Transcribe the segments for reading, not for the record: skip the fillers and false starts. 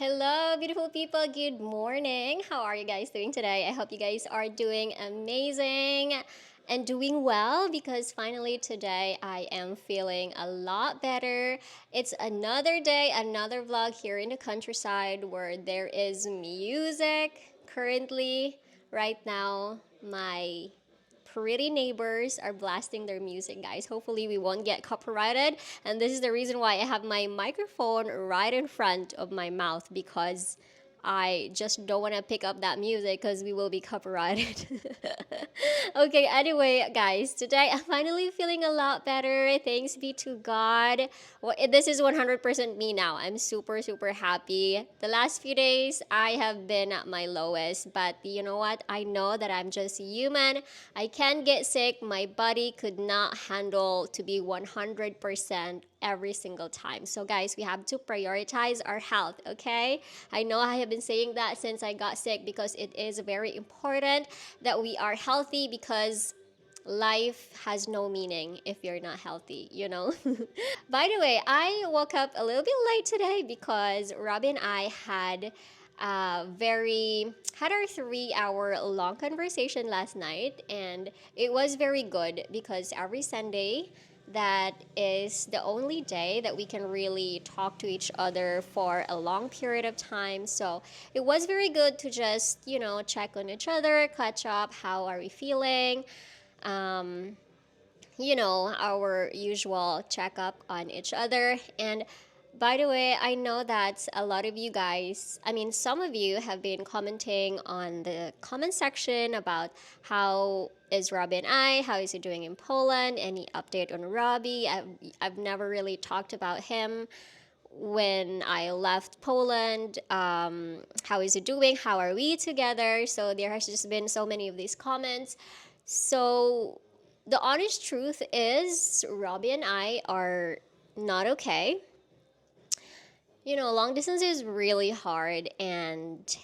Hello, beautiful people. Good morning. How are you guys doing today? I hope you guys are doing amazing and doing well because finally today I am feeling a lot better. It's another day, another vlog here in the countryside where there is music currently. Right now, my pretty neighbors are blasting their music, guys. Hopefully, we won't get copyrighted. And this is the reason why I have my microphone right in front of my mouth because I just don't want to pick up that music because we will be copyrighted. Okay, anyway, guys, today I'm finally feeling a lot better. Thanks be to God. Well, this is 100% me now. I'm super, super happy. The last few days, I have been at my lowest, but you know what? I know that I'm just human. I can get sick. My body could not handle to be 100% every single time. So, guys, we have to prioritize our health, okay? I know I have been saying that since I got sick because it is very important that we are healthy because life has no meaning if you're not healthy, you know? By the way, I woke up a little bit late today because Robbie and I had our 3 hour long conversation last night, and it was very good because every Sunday that is the only day that we can really talk to each other for a long period of time. So it was very good to just, check on each other, catch up, how are we feeling, um, our usual checkup on each other. And by the way, I know that a lot of you guys, I mean, some of you have been commenting on the comment section about how is Robbie and how is he doing in Poland, any update on Robbie. I've never really talked about him when I left Poland. How is he doing? How are we together? So there has just been so many of these comments. So the honest truth is, Robbie and I are not okay. Long distance is really hard, and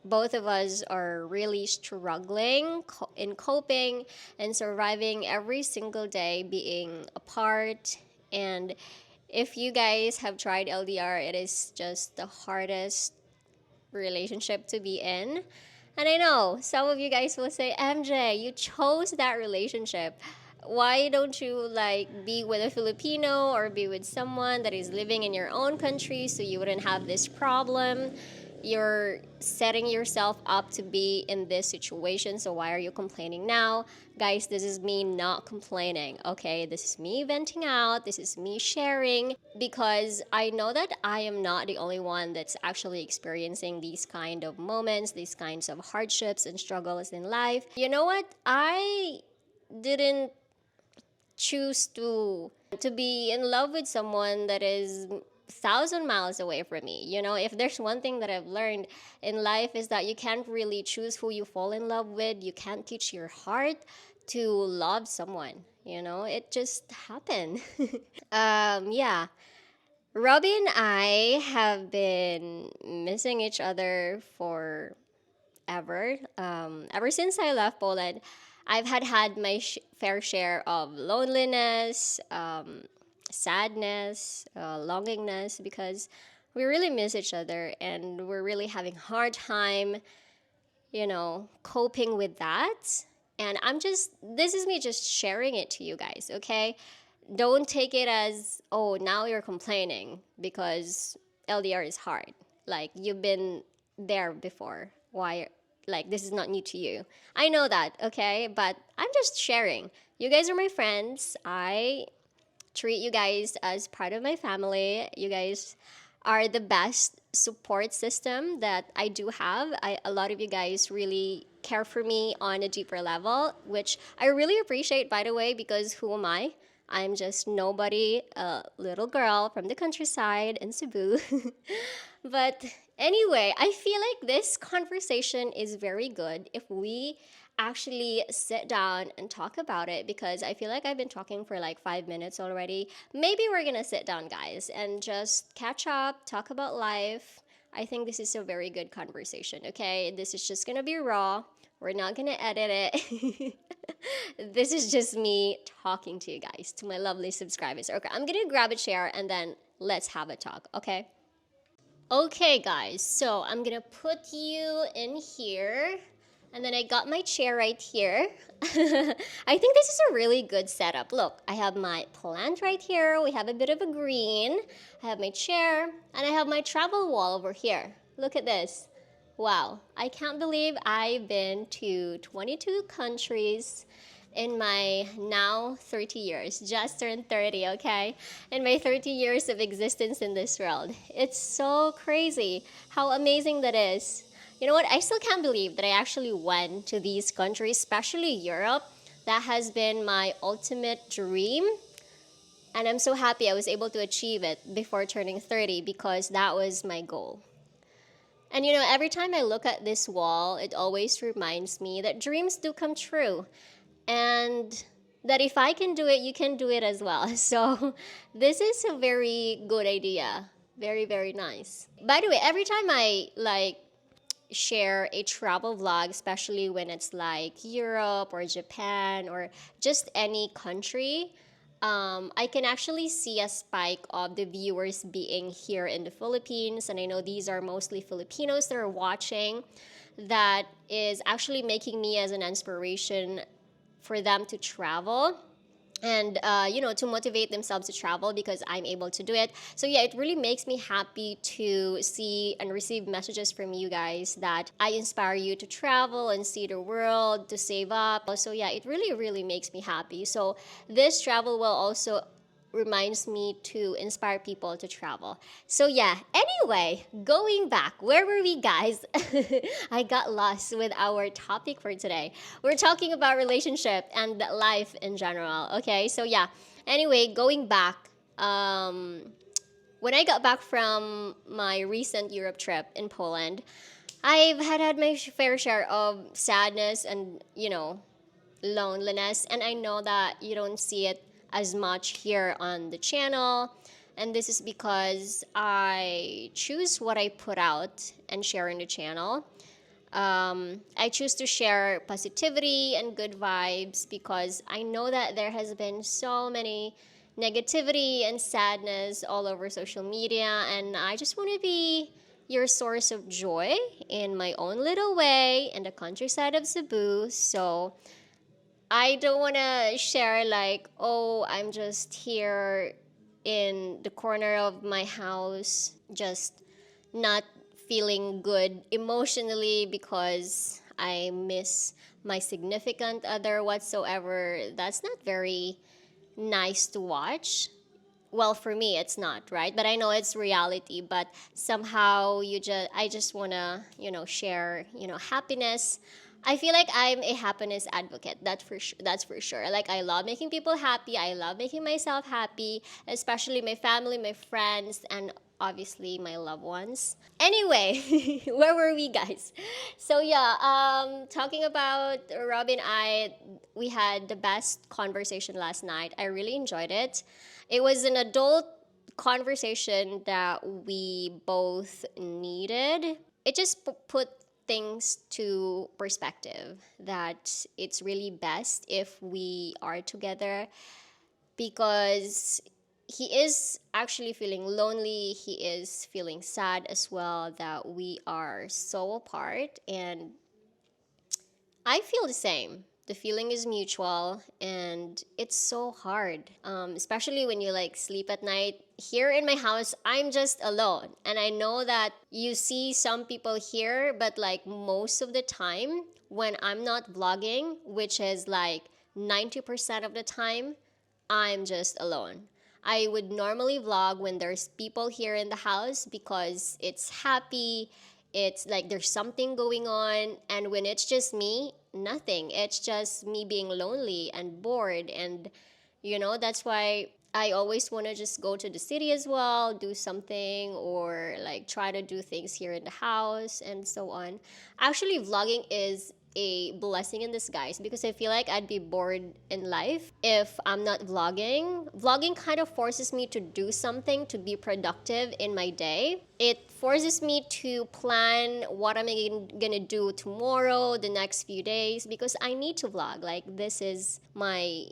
both of us are really struggling in coping and surviving every single day being apart. And if you guys have tried LDR, it is just the hardest relationship to be in. And I know some of you guys will say, MJ, you chose that relationship. Why don't you be with a Filipino or be with someone that is living in your own country so you wouldn't have this problem? You're setting yourself up to be in this situation, so why are you complaining now? Guys, this is me not complaining, okay? This is me venting out, this is me sharing, because I know that I am not the only one that's actually experiencing these kind of moments, these kinds of hardships and struggles in life. You know what? I didn't choose to be in love with someone that is 1,000 miles away from me. If there's one thing that I've learned in life is that you can't really choose who you fall in love with. You can't teach your heart to love someone. It just happened. Yeah. Robbie and I have been missing each other for ever since I left Poland. I've had my fair share of loneliness, sadness, longingness, because we really miss each other and we're really having hard time, coping with that. And this is me just sharing it to you guys, okay? Don't take it as, oh, now you're complaining because LDR is hard. Like, you've been there before. Why? Like, this is not new to you. I know that, okay? But I'm just sharing. You guys are my friends. I treat you guys as part of my family. You guys are the best support system that I do have. A lot of you guys really care for me on a deeper level, which I really appreciate, by the way, because who am I? I'm just nobody, a little girl from the countryside in Cebu. But anyway, I feel like this conversation is very good if we actually sit down and talk about it, because I feel like I've been talking for like 5 minutes already. Maybe we're gonna sit down, guys, and just catch up, talk about life. I think this is a very good conversation, okay? This is just gonna be raw. We're not gonna edit it. This is just me talking to you guys, to my lovely subscribers. Okay, I'm gonna grab a chair and then let's have a talk, okay? Okay, guys, so I'm gonna put you in here, and then I got my chair right here. I think this is a really good setup. Look, I have my plant right here, we have a bit of a green, I have my chair, and I have my travel wall over here. Look at this. Wow, I can't believe I've been to 22 countries in my now 30 years, just turned 30, okay? In my 30 years of existence in this world. It's so crazy how amazing that is. You know what? I still can't believe that I actually went to these countries, especially Europe. That has been my ultimate dream. And I'm so happy I was able to achieve it before turning 30 because that was my goal. And you know, every time I look at this wall, it always reminds me that dreams do come true. And that if I can do it, you can do it as well. So, this is a very good idea. Very, very nice. By the way, every time I like share a travel vlog, especially when it's like Europe or Japan or just any country, I can actually see a spike of the viewers being here in the Philippines. And I know these are mostly Filipinos that are watching. That is actually making me as an inspiration for them to travel and to motivate themselves to travel because I'm able to do it. So yeah, it really makes me happy to see and receive messages from you guys that I inspire you to travel and see the world, to save up. So yeah, it really really makes me happy. So this travel will also reminds me to inspire people to travel. So yeah, anyway, going back, where were we guys? I got lost with our topic for today. We're talking about relationship and life in general. Okay, so yeah. Anyway, going back, when I got back from my recent Europe trip in Poland, I've had my fair share of sadness and loneliness, and I know that you don't see it as much here on the channel, and this is because I choose what I put out and share in the channel. I choose to share positivity and good vibes because I know that there has been so many negativity and sadness all over social media, and I just want to be your source of joy in my own little way in the countryside of Cebu. So I don't want to share like, oh, I'm just here in the corner of my house, just not feeling good emotionally because I miss my significant other whatsoever. That's not very nice to watch. Well, for me it's not, right? But I know it's reality, but somehow I just want to share happiness. I feel like I'm a happiness advocate. That's for sure. Like, I love making people happy, I love making myself happy, especially my family, my friends, and obviously my loved ones. Anyway, where were we guys? So yeah, talking about Rob and I, we had the best conversation last night. I really enjoyed it. It was an adult conversation that we both needed. It just put things to perspective that it's really best if we are together because he is actually feeling lonely, he is feeling sad as well that we are so apart, and I feel the same. The feeling is mutual, and it's so hard, especially when you like sleep at night. Here in my house, I'm just alone, and I know that you see some people here, but like most of the time, when I'm not vlogging, which is like 90% of the time, I'm just alone. I would normally vlog when there's people here in the house because it's happy, it's like there's something going on, and when it's just me, nothing. It's just me being lonely and bored, and that's why I always want to just go to the city as well, do something, or like try to do things here in the house and so on. Actually, vlogging is a blessing in disguise because I feel like I'd be bored in life if I'm not vlogging. Vlogging kind of forces me to do something to be productive in my day. It forces me to plan what I'm gonna do tomorrow, the next few days, because I need to vlog. Like, this is my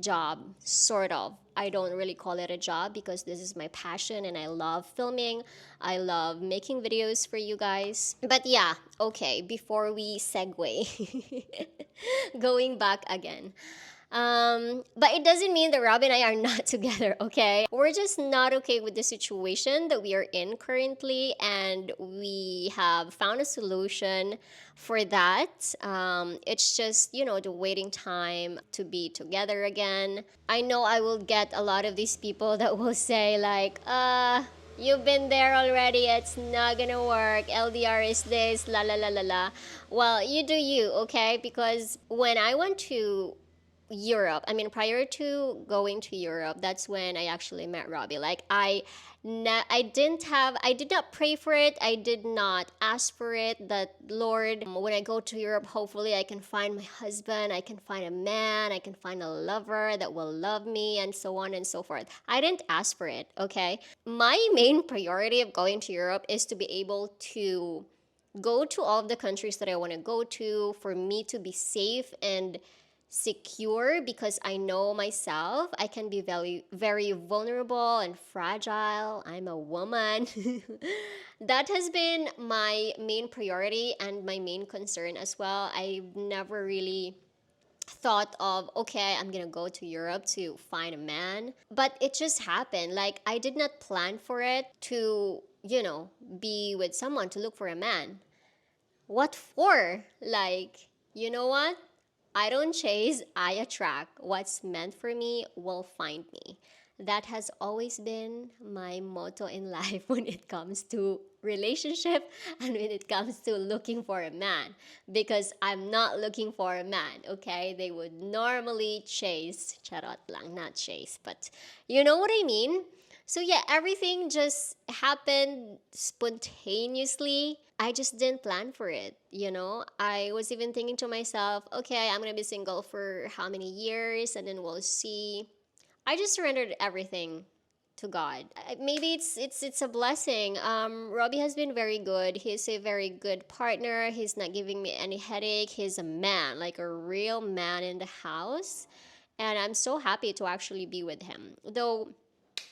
job, sort of. I don't really call it a job because this is my passion and I love filming. I love making videos for you guys. But yeah, okay, before we segue, going back again. But it doesn't mean that Rob and I are not together, okay? We're just not okay with the situation that we are in currently, and we have found a solution for that. It's just, the waiting time to be together again. I know I will get a lot of these people that will say, like, you've been there already, it's not gonna work, LDR is this, la la la la la. Well, you do you, okay? Because when I went to Europe. I mean, prior to going to Europe, that's when I actually met Robbie. Like I did not pray for it. I did not ask for it. That Lord, when I go to Europe, hopefully I can find my husband. I can find a man. I can find a lover that will love me, and so on and so forth. I didn't ask for it. Okay, my main priority of going to Europe is to be able to go to all of the countries that I want to go to, for me to be safe and secure, because I know myself. I can be very, very vulnerable and fragile. I'm a woman. That has been my main priority and my main concern as well. I've never really thought of, okay, I'm gonna go to Europe to find a man, but it just happened. Like, I did not plan for it to, be with someone, to look for a man. What for? Like, you know what? I don't chase, I attract. What's meant for me will find me. That has always been my motto in life when it comes to relationship and when it comes to looking for a man. Because I'm not looking for a man, okay? They would normally chase, charot lang, not chase, but you know what I mean? So yeah, everything just happened spontaneously. I just didn't plan for it. I was even thinking to myself, okay, I'm gonna be single for how many years, and then we'll see. I just surrendered everything to God. Maybe it's a blessing. Robbie has been very good. He's a very good partner. He's not giving me any headache. He's a man, like a real man in the house, and I'm so happy to actually be with him. Though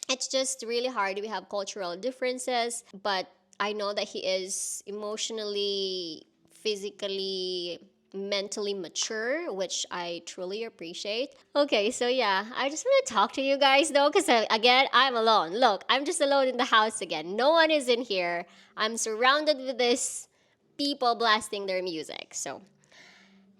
it's just really hard. We have cultural differences, but I know that he is emotionally, physically, mentally mature, which I truly appreciate. Okay, so yeah, I just want to talk to you guys though, because again, I'm alone. Look, I'm just alone in the house again. No one is in here. I'm surrounded with this people blasting their music. So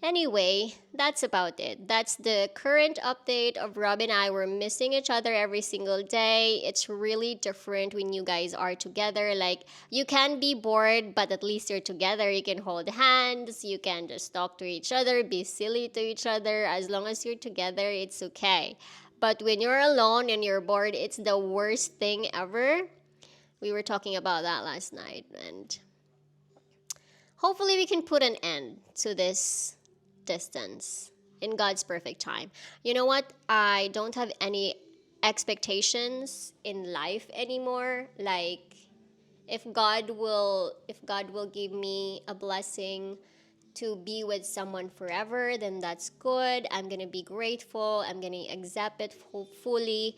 anyway, that's about it. That's the current update of Rob and I. We're missing each other every single day. It's really different when you guys are together. Like, you can be bored, but at least you're together. You can hold hands. You can just talk to each other, be silly to each other. As long as you're together, it's okay. But when you're alone and you're bored, it's the worst thing ever. We were talking about that last night, and hopefully we can put an end to this distance in God's perfect time. You know what? I don't have any expectations in life anymore. Like, if God will give me a blessing to be with someone forever, then that's good. I'm going to be grateful. I'm going to accept it fully.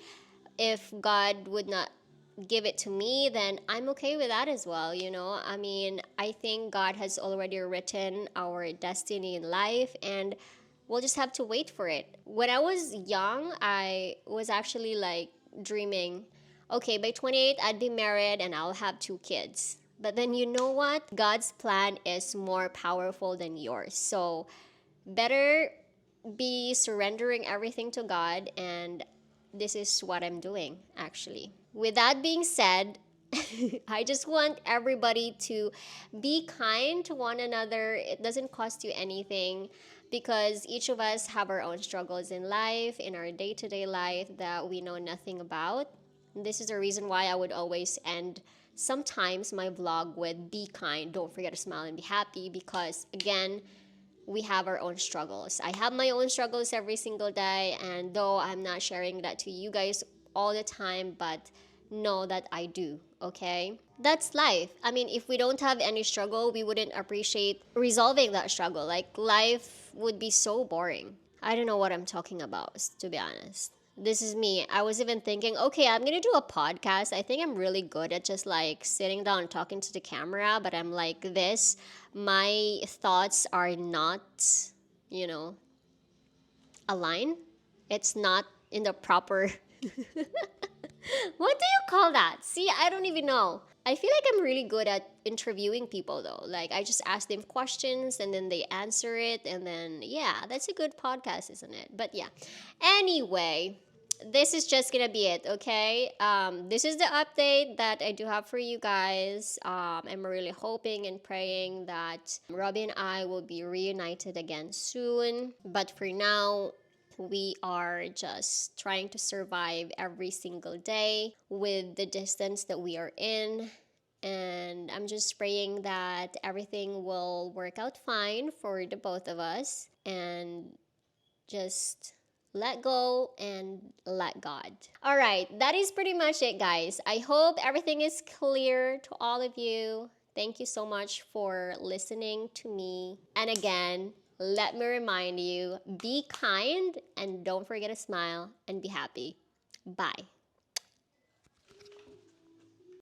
If God would not give it to me, then I'm okay with that as well. I mean, I think God has already written our destiny in life, and we'll just have to wait for it. When I was young, I was actually like dreaming, okay, by 28, I'd be married and I'll have 2 kids. But then you know what? God's plan is more powerful than yours. So better be surrendering everything to God, and this is what I'm doing actually. With that being said, I just want everybody to be kind to one another. It doesn't cost you anything, because each of us have our own struggles in life, in our day-to-day life that we know nothing about. This is the reason why I would always end sometimes my vlog with be kind, don't forget to smile and be happy, because again, we have our own struggles. I have my own struggles every single day, and though I'm not sharing that to you guys all the time, but know that I do, okay? That's life. I mean, if we don't have any struggle, we wouldn't appreciate resolving that struggle. Like, life would be so boring. I don't know what I'm talking about, to be honest. This is me. I was even thinking, okay, I'm gonna do a podcast. I think I'm really good at just like sitting down and talking to the camera, but I'm like this. My thoughts are not, you know, aligned. It's not in the proper. What do you call that? See, I don't even know. I feel like I'm really good at interviewing people though. Like I just ask them questions and then they answer it and then yeah, that's a good podcast, isn't it? But yeah. Anyway, this is just gonna be it, okay? This is the update that I do have for you guys. I'm really hoping and praying that Robbie and I will be reunited again soon. But for now, we are just trying to survive every single day with the distance that we are in. And I'm just praying that everything will work out fine for the both of us and just let go and let God. All right, that is pretty much it, guys. I hope everything is clear to all of you. Thank you so much for listening to me. And again, let me remind you, be kind and don't forget to smile and be happy. Bye.